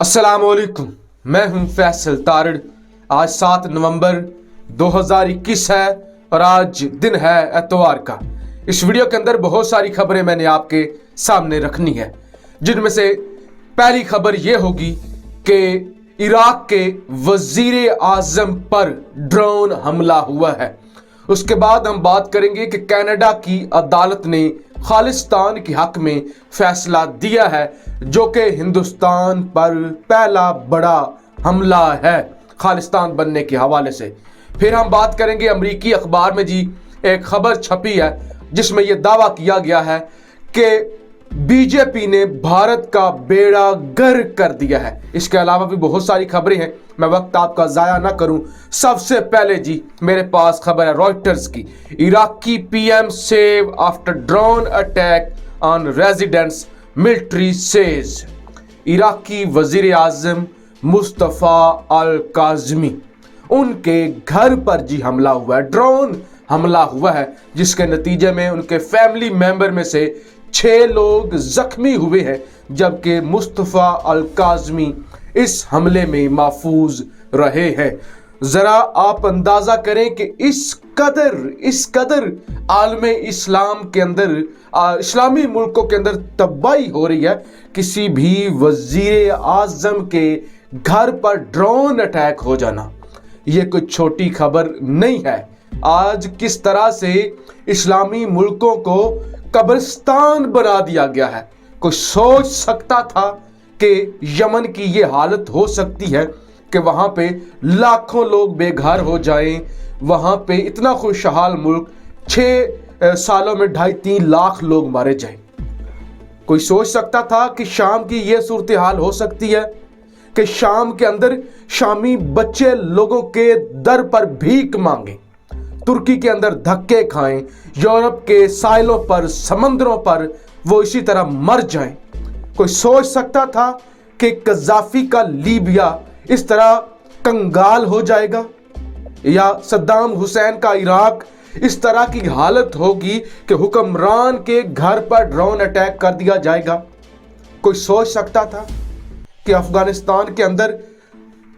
अस्सलामुअलैकुम, मैं हूं फैसल तारड़। आज 7 नवंबर 2021 है और आज दिन है एतवार का। इस वीडियो के अंदर बहुत सारी खबरें मैंने आपके सामने रखनी है, जिनमें से पहली खबर यह होगी कि इराक के वजीर आजम पर ड्रोन हमला हुआ है। उसके बाद हम बात करेंगे कि कनाडा की अदालत ने खालिस्तान के हक में फैसला दिया है, जो कि हिंदुस्तान पर पहला बड़ा हमला है खालिस्तान बनने के हवाले से। फिर हम बात करेंगे अमरीकी अखबार में जी एक खबर छपी है जिसमें यह दावा किया गया है कि बीजेपी ने भारत का बेड़ा गर्क कर दिया है। इसके अलावा भी बहुत सारी खबरें हैं, मैं वक्त आपका ज़ाया ना करूं। सबसे पहले जी मेरे पास खबर है रॉयटर्स की। Iraqi PM save after drone attack on residents, military says. Iraqi वजीर आजम मुस्तफ़ा अल काज़मी, उनके घर पर जी हमला हुआ है, ड्रोन हमला हुआ है, जिसके नतीजे में उनके फैमिली मेंबर में से 6 लोग जख्मी हुए हैं, जबकि मुस्तफ़ा अल काज़मी इस हमले में महफूज रहे हैं। जरा आप अंदाजा करें कि इस कदर आलमे इस्लाम के अंदर, इस्लामी मुल्कों के अंदर तबाही हो रही है। किसी भी वजीर आजम के घर पर ड्रोन अटैक हो जाना ये कोई छोटी खबर नहीं है। आज किस तरह से इस्लामी मुल्कों को कब्रिस्तान बना दिया गया है। कोई सोच सकता था कि यमन की ये हालत हो सकती है कि वहाँ पे लाखों लोग बेघर हो जाएं। वहाँ पे इतना खुशहाल मुल्क 6 सालों में 2.5-3 लाख लोग मारे जाएं। कोई सोच सकता था कि शाम की ये सूरत हाल हो सकती है कि शाम के अंदर शामी बच्चे लोगों के दर पर भीख मांगे, तुर्की के अंदर धक्के खाएं, यूरोप के साहिलों पर, समंदरों पर वो इसी तरह मर जाएं। कोई सोच सकता था कि कज़ाफी का लीबिया इस तरह कंगाल हो जाएगा, या सद्दाम हुसैन का इराक इस तरह की हालत होगी कि हुक्मरान के घर पर ड्रोन अटैक कर दिया जाएगा। कोई सोच सकता था कि अफगानिस्तान के अंदर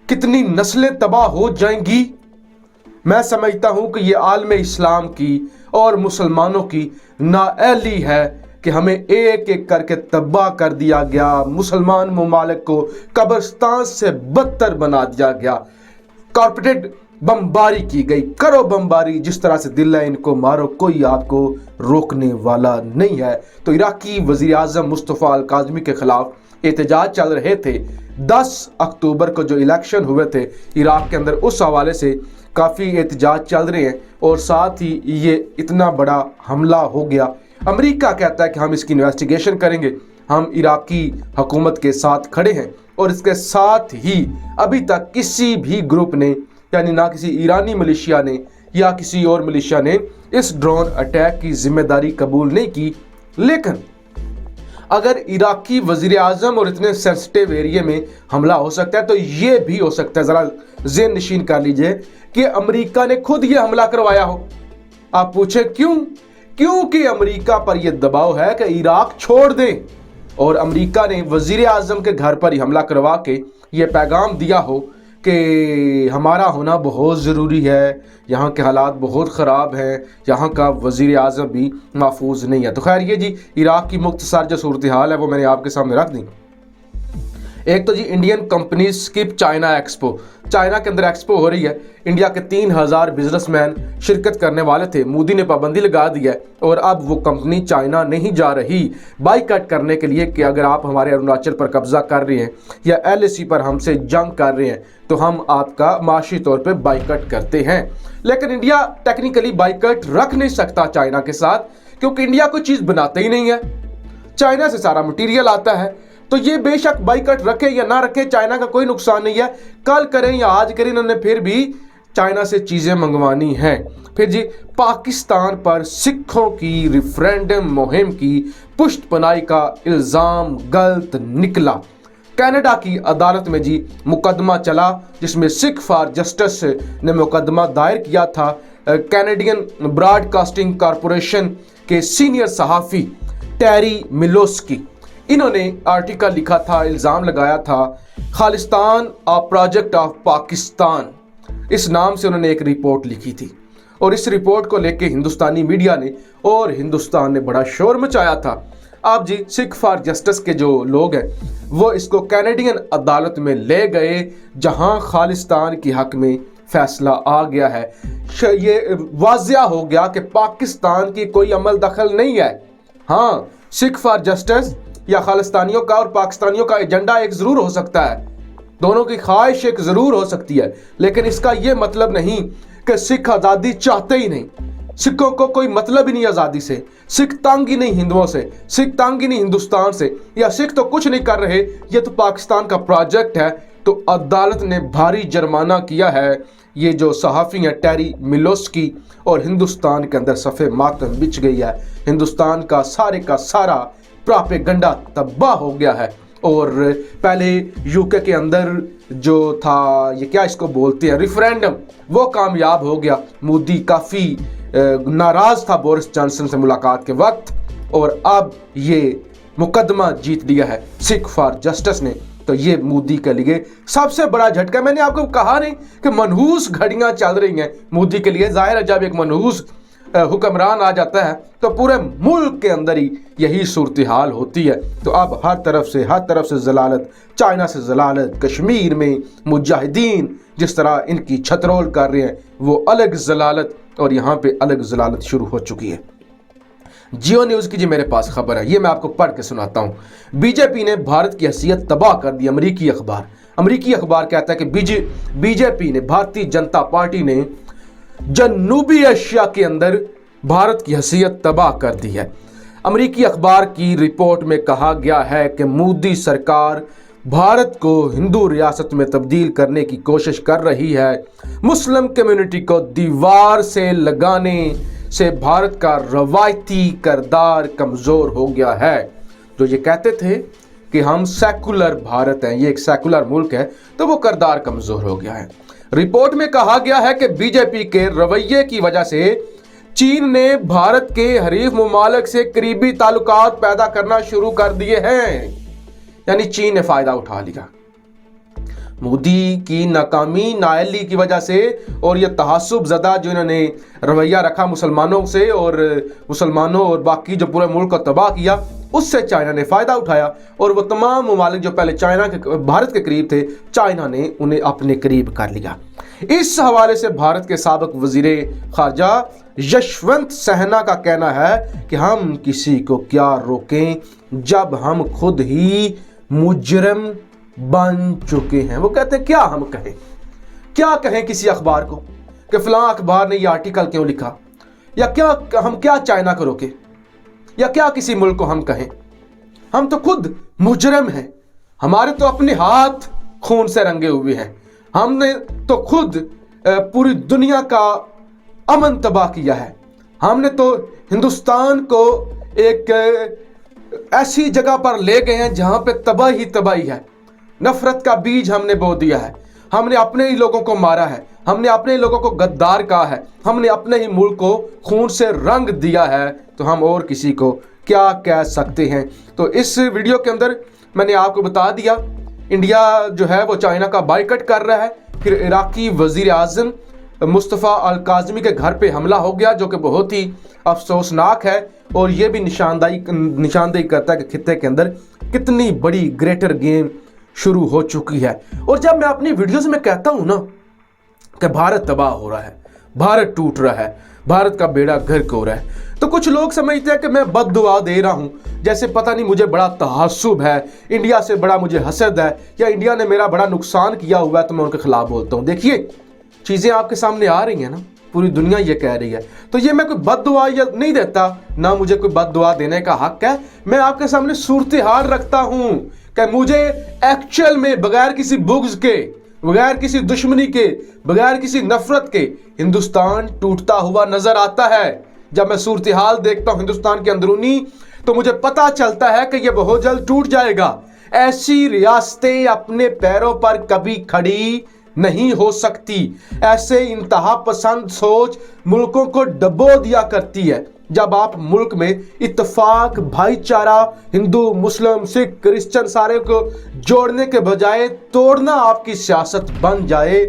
कितनी नस्लें तबाह हो जाएंगी। मैं समझता हूं कि यह आलम इस्लाम की और मुसलमानों की नाअहली है कि हमें एक एक करके तबाह कर दिया गया। मुसलमान ममालिक को कब्रिस्तान से बदतर बना दिया गया। कारपेटेड बमबारी की गई, करो बमबारी, जिस तरह से दिल है इनको मारो, कोई आपको रोकने वाला नहीं है। तो इराकी वजीर आजम मुस्तफ़ा अल काज़मी के खिलाफ एहतजाज चल रहे थे। 10 अक्टूबर को जो इलेक्शन हुए थे इराक के अंदर, उस हवाले से काफ़ी एहतजाज चल रहे हैं और साथ ही ये इतना बड़ा हमला हो गया। अमेरिका कहता है कि हम इसकी इन्वेस्टिगेशन करेंगे, हम इराकी हुकूमत के साथ खड़े हैं। और इसके साथ ही अभी तक किसी भी ग्रुप ने, यानी ना किसी ईरानी मिलिशिया ने या किसी और मिलिशिया ने इस ड्रोन अटैक की जिम्मेदारी कबूल नहीं की। लेकिन अगर इराकी वजीर आजम और इतने सेंसिटिव एरिया में हमला हो सकता है, तो ये भी हो सकता है, ज़रा ज़हन नशीन कर लीजिए, कि अमेरिका ने खुद ये हमला करवाया हो। आप पूछे क्यों? क्योंकि अमेरिका पर यह दबाव है कि इराक छोड़ दें, और अमेरिका ने वजीर आजम के घर पर ही हमला करवा के ये पैगाम दिया हो कि हमारा होना बहुत ज़रूरी है, यहाँ के हालात बहुत ख़राब हैं, यहाँ का वज़ीर आज़म भी महफूज नहीं है। तो खैर ये जी इराक की मुख्तसर जो सूरत हाल है वो मैंने आपके सामने रख दी। एक तो जी Indian company skip China expo, China के अंदर एक्सपो हो रही है। इंडिया के 3000 बिजनेसमैन शिरकत करने वाले थे, मोदी ने पाबंदी लगा दी है और अब वो कंपनी चाइना नहीं जा रही बाइकआउट करने के लिए कि अगर आप हमारे अरुणाचल पर कब्जा कर रहे हैं या LAC पर हमसे जंग कर रहे हैं तो हम आपका माशी तौर पर बाइकआउट करते हैं। लेकिन इंडिया टेक्निकली बाइकआउट रख नहीं सकता चाइना के साथ, क्योंकि इंडिया कोई चीज़ बनाते ही नहीं है, चाइना से सारा मटीरियल आता है। तो ये बेशक बाइकआउट रखे या ना रखे, चाइना का कोई नुकसान नहीं है। कल करें या आज करें, इन्होंने फिर भी चाइना से चीज़ें मंगवानी हैं। फिर जी पाकिस्तान पर सिखों की रेफरेंडम मुहिम की पुष्टपनाही का इल्ज़ाम गलत निकला। कनाडा की अदालत में जी मुकदमा चला, जिसमें सिख फॉर जस्टिस ने मुकदमा दायर किया था। कैनेडियन ब्रॉडकास्टिंग कॉरपोरेशन के सीनियर सहाफ़ी टेरी मिलोस्की, इन्होंने आर्टिकल लिखा था, इल्ज़ाम लगाया था Khalistan a project of Pakistan, इस नाम से उन्होंने एक रिपोर्ट लिखी थी। और इस रिपोर्ट को लेके हिंदुस्तानी मीडिया ने और हिंदुस्तान ने बड़ा शोर मचाया था। अब जी सिख फॉर जस्टिस के जो लोग हैं वो इसको कैनेडियन अदालत में ले गए, जहां खालिस्तान के हक में फैसला आ गया है। ये वाज़िया हो गया कि पाकिस्तान की कोई अमल दखल नहीं है। हाँ, सिख फॉर जस्टिस या खालिस्तानियों का और पाकिस्तानियों का एजेंडा एक ज़रूर हो सकता है, दोनों की ख्वाहिश एक ज़रूर हो सकती है, लेकिन इसका ये मतलब नहीं कि सिख आज़ादी चाहते ही नहीं। सिखों को कोई मतलब ही नहीं आज़ादी से, सिख तंग ही नहीं हिंदुओं से, सिख तंग ही नहीं हिंदुस्तान से, या सिख तो कुछ नहीं कर रहे, ये तो पाकिस्तान का प्रोजेक्ट है। तो अदालत ने भारी जुर्माना किया है। ये जो सहाफ़ी हैं टेरी मिलोस्की, और हिंदुस्तान के अंदर सफ़े मातम बिछ गई है। हिंदुस्तान का सारा प्रोपेगेंडा तबाह हो गया है। और पहले यूके के अंदर जो था, ये क्या इसको बोलते हैं, रेफरेंडम, वो कामयाब हो गया। मोदी काफ़ी नाराज़ था बोरिस जॉनसन से मुलाकात के वक्त, और अब ये मुकदमा जीत लिया है सिख फॉर जस्टिस ने। तो ये मोदी के लिए सबसे बड़ा झटका। मैंने आपको कहा नहीं कि मनहूस घड़ियां चल रही हैं मोदी के लिए। जाहिर है जब एक मनहूस हुक्मरान आ जाता है तो पूरे मुल्क के अंदर ही यही सूरत हाल होती है। तो अब हर तरफ से जलालत, चाइना से जलालत, कश्मीर में मुजाहिदीन जिस तरह इनकी छतरोल कर रहे हैं वो अलग जलालत, और यहाँ पे अलग जलालत शुरू हो चुकी है। जियो न्यूज़ की जी मेरे पास खबर है, ये मैं आपको पढ़ के सुनाता हूँ। बीजेपी ने भारत की हैसियत तबाह कर दी। अमरीकी अखबार कहता है कि बीजेपी ने, भारतीय जनता पार्टी ने जनूबी एशिया के अंदर भारत की हैसियत तबाह कर दी है। अमरीकी अखबार की रिपोर्ट में कहा गया है कि मोदी सरकार भारत को हिंदू रियासत में तब्दील करने की कोशिश कर रही है। मुस्लिम कम्युनिटी को दीवार से लगाने से भारत का रवायती किरदार कमज़ोर हो गया है। जो ये कहते थे कि हम सेकुलर भारत हैं, ये एक सेकुलर मुल्क है, तो वो किरदार कमज़ोर हो गया है। रिपोर्ट में कहा गया है कि बीजेपी के रवैये की वजह से चीन ने भारत के हरीफ ममालिक से करीबी ताल्लुकात पैदा करना शुरू कर दिए हैं। यानी चीन ने फ़ायदा उठा लिया मोदी की नाकामी, नाअहली की वजह से, और ये तहासुब ज़दा जो इन्होंने रवैया रखा मुसलमानों से, और मुसलमानों और बाकी जो पूरे मुल्क को तबाह किया, उससे चाइना ने फ़ायदा उठाया। और वो तमाम ममालिक जो पहले भारत के करीब थे, चाइना ने उन्हें अपने करीब कर लिया। इस हवाले से भारत के साबिक वज़ीरे ख़ारजा यशवंत सिन्हा का कहना है कि हम किसी को क्या रोकें जब हम खुद ही मुजरिम बन चुके हैं। वो कहते हैं क्या हम कहें, क्या कहें किसी अखबार को कि फलां अखबार ने ये आर्टिकल क्यों लिखा, या क्या हम क्या चाइना को रोके, या क्या किसी मुल्क को हम कहें। हम तो खुद मुजरिम हैं, हमारे तो अपने हाथ खून से रंगे हुए हैं। हमने तो खुद पूरी दुनिया का अमन तबाह किया है। हमने तो हिंदुस्तान को एक ऐसी जगह पर ले गए हैं जहां पे तबाही है। नफरत का बीज हमने बो दिया है। हमने अपने ही लोगों को मारा है, हमने अपने ही लोगों को गद्दार कहा है, हमने अपने ही मुल्क को खून से रंग दिया है। तो हम और किसी को क्या कह सकते हैं। तो इस वीडियो के अंदर मैंने आपको बता दिया, इंडिया जो है वो चाइना का बाइकआउट कर रहा है। फिर इराकी वजीर आज़म मुस्तफ़ा अल काज़मी के घर पे हमला हो गया, जो कि बहुत ही अफसोसनाक है, और ये भी निशानदेही करता है कि खित्ते के अंदर कितनी बड़ी ग्रेटर गेम शुरू हो चुकी है। और जब मैं अपनी वीडियोस में कहता हूं ना कि भारत तबाह हो रहा है, भारत टूट रहा है, भारत का बेड़ा गर्क हो रहा है, तो कुछ लोग समझते हैं कि मैं बद्दुआ दे रहा हूं, जैसे पता नहीं मुझे बड़ा तहासुब है, इंडिया से बड़ा मुझे हसद है, या इंडिया ने मेरा बड़ा नुकसान किया हुआ है तो मैं उनके खिलाफ बोलता हूं। देखिए चीज़ें आपके सामने आ रही हैं ना, पूरी दुनिया ये कह रही है। तो ये मैं कोई बद्दुआ या नहीं देता, ना मुझे कोई बद्दुआ देने का हक है। मैं आपके सामने सूरत हाल रखता हूं कि मुझे एक्चुअल में बगैर किसी बुग़्ज़ के, बगैर किसी दुश्मनी के, बगैर किसी नफरत के हिंदुस्तान टूटता हुआ नजर आता है। जब मैं सूरत हाल देखता हूं हिंदुस्तान के अंदरूनी, तो मुझे पता चलता है कि यह बहुत जल्द टूट जाएगा। ऐसी रियासतें अपने पैरों पर कभी खड़ी नहीं हो सकती। ऐसे इंतहा पसंद सोच मुल्कों को डबो दिया करती है। जब आप मुल्क में इत्तेफाक, भाईचारा, हिंदू, मुस्लिम, सिख, क्रिश्चियन सारे को जोड़ने के बजाय तोड़ना आपकी सियासत बन जाए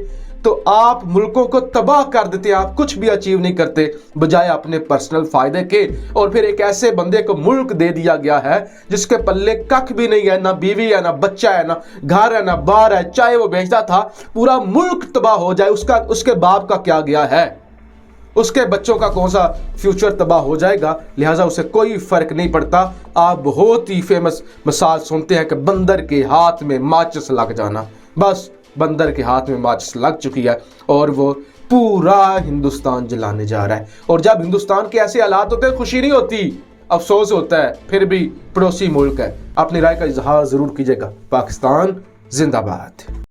तो आप मुल्कों को तबाह कर देते हैं। आप कुछ भी अचीव नहीं करते बजाय अपने पर्सनल फायदे के। और फिर एक ऐसे बंदे को मुल्क दे दिया गया है जिसके पल्ले कख भी नहीं है, ना बीवी है, ना बच्चा है, ना घर है, ना बार है। चाहे वो बेचता था, पूरा मुल्क तबाह हो जाए, उसके बाप का क्या गया है, उसके बच्चों का कौन सा फ्यूचर तबाह हो जाएगा। लिहाजा उसे कोई फर्क नहीं पड़ता। आप बहुत ही फेमस मिसाल सुनते हैं कि बंदर के हाथ में माचिस लग जाना। बस बंदर के हाथ में माचिस लग चुकी है और वो पूरा हिंदुस्तान जलाने जा रहा है। और जब हिंदुस्तान के ऐसे हालात होते हैं, खुशी नहीं होती, अफसोस होता है। फिर भी पड़ोसी मुल्क है। अपनी राय का इजहार जरूर कीजिएगा। पाकिस्तान जिंदाबाद।